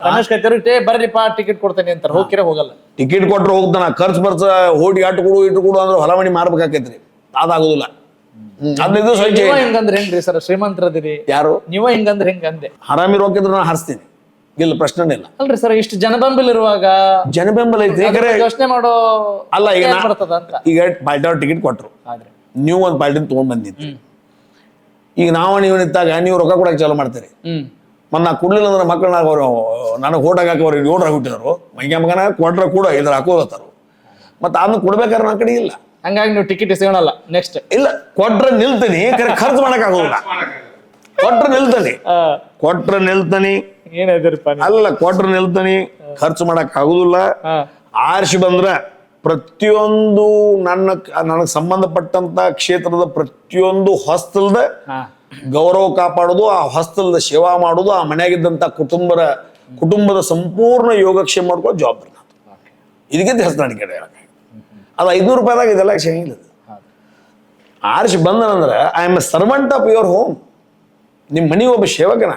ರಮೇಶ್ ಕತ್ತಿ ಬರ್ರಿಪ್ಪ ticket ಕೊಡ್ತೇನೆ ಅಂತಾರೆ, ಹೋಗಿರ ಹೋಗಲ್ಲ. ಟಿಕೆಟ್ ಕೊಟ್ರೆ ಹೋಗ್ತಾನ, ಖರ್ಚು ಬರ್ಚ ಹೋಗಿ ಅಟ್ಟು ಕೊಡು ಅಂದ್ರೆ ಹೊಲ ಮನಿ ಮಾರ್ಬೇಕಾಕೈತ್ರಿ, ಅದಾಗುದಿಲ್ಲ. 15 ದಿವಸ ನೀವ ಹಿಂಗಂದ್ರೆ ಹೆಂಗ್ರಿ ಸರ್, ಶ್ರೀಮಂತರದಿರಿ ಯಾರು ನೀವ ಹಿಂಗಂದ್ರೆ ಹೆಂಗಂದೆ? ಹರಾಮಿ ರೊಕ್ಕಿದ್ರೆ ನಾನು ಹರಿಸ್ತೀನಿ, ಇಲ್ಲ ಪ್ರಶ್ನೆ ಇಲ್ಲ. ಅಲ್ರಿ ಸರ್, ಇಷ್ಟು ಜನಬೆಂಬಲ ಇರುವಾಗ ಜನಬೆಂಬಲ ಐತಿ, ಯೋಚನೆ ಮಾಡೋ ಅಲ್ಲ. ಈಗ ಬರ್ತದ ಅಂತ. ಈಗ ಪಾರ್ಟಿ ಅವ್ರು ಟಿಕೆಟ್ ಕೊಟ್ರು, ಆದ್ರೆ ನೀವು ಒಂದು ಪಾರ್ಟಿನ ತೊಗೊಂಡ್ ಬಂದಿತ್ತು. ಈಗ ನೀವು ನಿಂತಾಗ ನೀವು ರೊಕ್ಕ ಕೊಡಕ್ಕೆ ಚಾಲು ಮಾಡ್ತೀರಿ. ಮತ್ತೆ ನಾ ಕೊಡ್ಲಿಲ್ಲ ಅಂದ್ರೆ ಮಕ್ಕಳನ್ನ ಅವರು ನನಗೆ ಓಟ್ ಹಾಕಿ ಅವ್ರಿಗೆ 7 ಹುಟ್ಟಿದ್ರು, ಮೈಗೆ ಮಗನ ಕೊಟ್ರೆ ಕೂಡ ಇದ್ರ ಹಾಕೋತಾರು. ಮತ್ತೆ ಅದನ್ನ ಕೊಡ್ಬೇಕಾದ್ರೆ ನನ್ನ ಕಡೆ ಇಲ್ಲ, ಹಂಗಾಗಿ ನೀವು ಟಿಕೆಟ್ ಇಸ್ಕೊಳಲ್ಲ. ನೆಕ್ಸ್ಟ್ ಇಲ್ಲ, ಕೊಟ್ರೆ ನಿಲ್ತೀನಿ, ಖರ್ಚು ಮಾಡಕ್ ಆಗೋದಿಲ್ಲ. ಕೊಟ್ರೆ ನಿಲ್ತಾನಿ ಏನಿದ್ರಪ್ಪ ಅಲ್ಲ, ಕೊಟ್ರೆ ನಿಲ್ತಾನಿ, ಖರ್ಚು ಮಾಡಕ್ ಆಗುದಿಲ್ಲ. ಆರಿಸಿ ಬಂದ್ರ ಪ್ರತಿಯೊಂದು ನನಗೆ ಸಂಬಂಧಪಟ್ಟಂತ ಕ್ಷೇತ್ರದ ಪ್ರತಿಯೊಂದು ಹೊಸ್ತಲ್ದ ಗೌರವ ಕಾಪಾಡೋದು, ಆ ಹೊಸ್ತಲ್ದ ಸೇವಾ ಮಾಡೋದು, ಆ ಮನೆಯಾಗಿದ್ದಂತ ಕುಟುಂಬದ ಸಂಪೂರ್ಣ ಯೋಗಕ್ಷೇಮ ಮಾಡ್ಕೊಳ್ಳೋ ಜವಾಬ್ದಾರಿ ನಾನು. ಇದಕ್ಕಿಂತ ಹೆಸರು ಅಡಿಕೆ ಅದು 500 ರೂಪಾಯಿದಾಗ ಇದೆಲ್ಲ ಸಿಗಂಗಿಲ್ಲ. ಆರಿಸಿ ಬಂದನಂದ್ರೆ I am a servant of your home. ನಿಮ್ಮ ಮನೆ ಒಬ್ಬ ಸೇವಕನ.